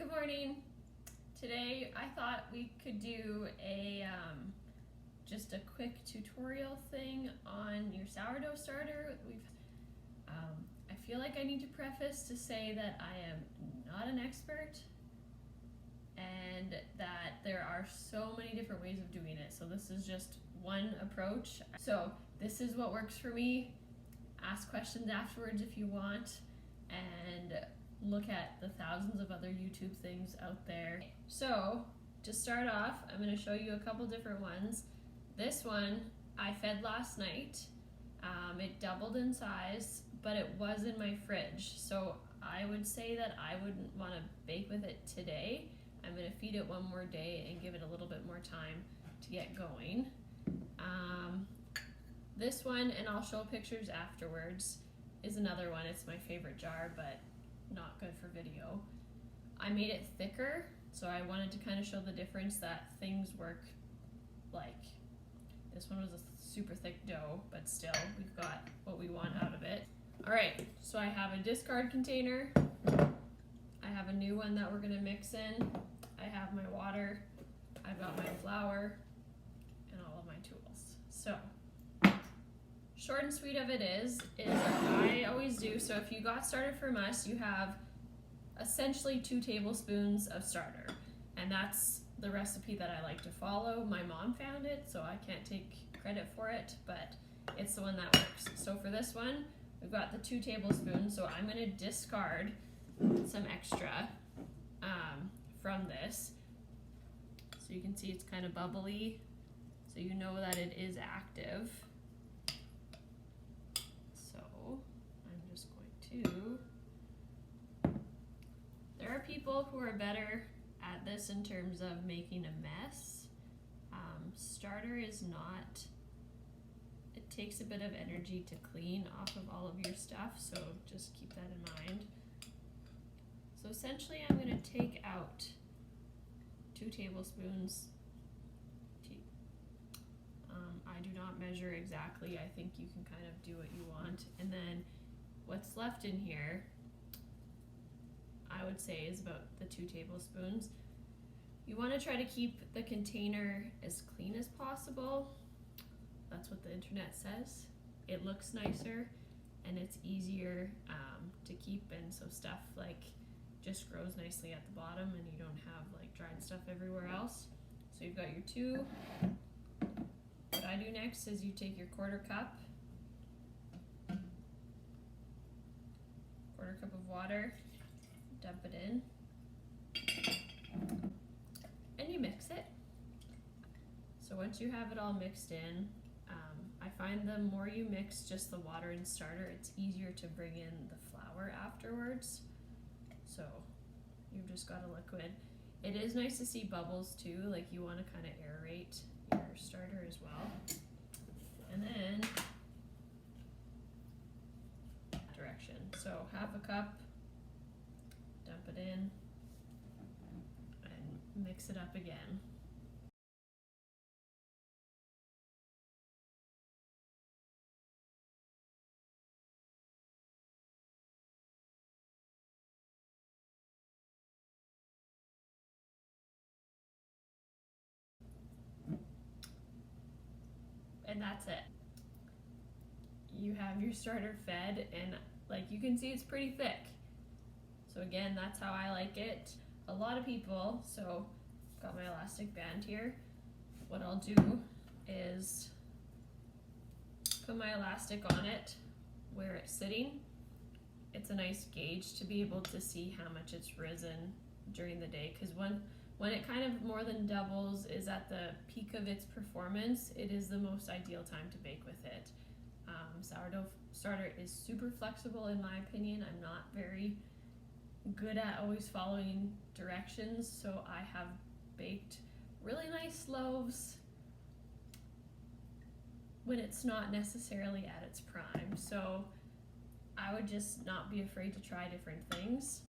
Good morning. Today I thought we could do a just a quick tutorial thing on your sourdough starter. I feel like I need to preface to say that I am not an expert and that there are so many different ways of doing it. So this is just one approach. So this is what works for me. Ask questions afterwards if you want, and look at the thousands of other YouTube things out there. So to start off, I'm going to show you a couple different ones. This one I fed last night. It doubled in size, but it was in my fridge. So I would say that I wouldn't want to bake with it today. I'm going to feed it one more day and give it a little bit more time to get going. This one, and I'll show pictures afterwards, is another one. It's my favorite jar, but not good for video. I made it thicker, so I wanted to kind of show the difference that things work. Like this one was a super thick dough, but still we've got what we want out of it. All right, so I have a discard container. I have a new one that we're gonna mix in. I have my water, I've got my flour, and all of my tools. So short and sweet of it is like I always do. So if you got started from us, you have essentially 2 tablespoons of starter, and that's the recipe that I like to follow. My mom found it, so I can't take credit for it, but it's the one that works. So for this one, we've got the 2 tablespoons, so I'm gonna discard some extra from this. So you can see it's kind of bubbly, so you know that it is active. There are people who are better at this in terms of making a mess. Starter is not, it takes a bit of energy to clean off of all of your stuff, so just keep that in mind. So essentially I'm going to take out 2 tablespoons. I do not measure exactly. I think you can kind of do what you want. And then what's left in here, I would say, is about the 2 tablespoons. You want to try to keep the container as clean as possible. That's what the internet says. It looks nicer and it's easier to keep, and so stuff like just grows nicely at the bottom and you don't have like dried stuff everywhere else. So you've got your 2. What I do next is you take your quarter cup of water, dump it in, and you mix it. So once you have it all mixed in, I find the more you mix just the water and starter, it's easier to bring in the flour afterwards. So you've just got a liquid. It is nice to see bubbles too, like you want to kind of aerate your starter as well. And then direction. So half a cup, dump it in, and mix it up again. And that's it. You have your starter fed, and like you can see it's pretty thick. So again, that's how I like it. A lot of people, so I've got my elastic band here. What I'll do is put my elastic on it where it's sitting. It's a nice gauge to be able to see how much it's risen during the day, because when it kind of more than doubles is at the peak of its performance, it is the most ideal time to bake with it. Sourdough starter is super flexible in my opinion. I'm not very good at always following directions, so I have baked really nice loaves when it's not necessarily at its prime. So I would just not be afraid to try different things.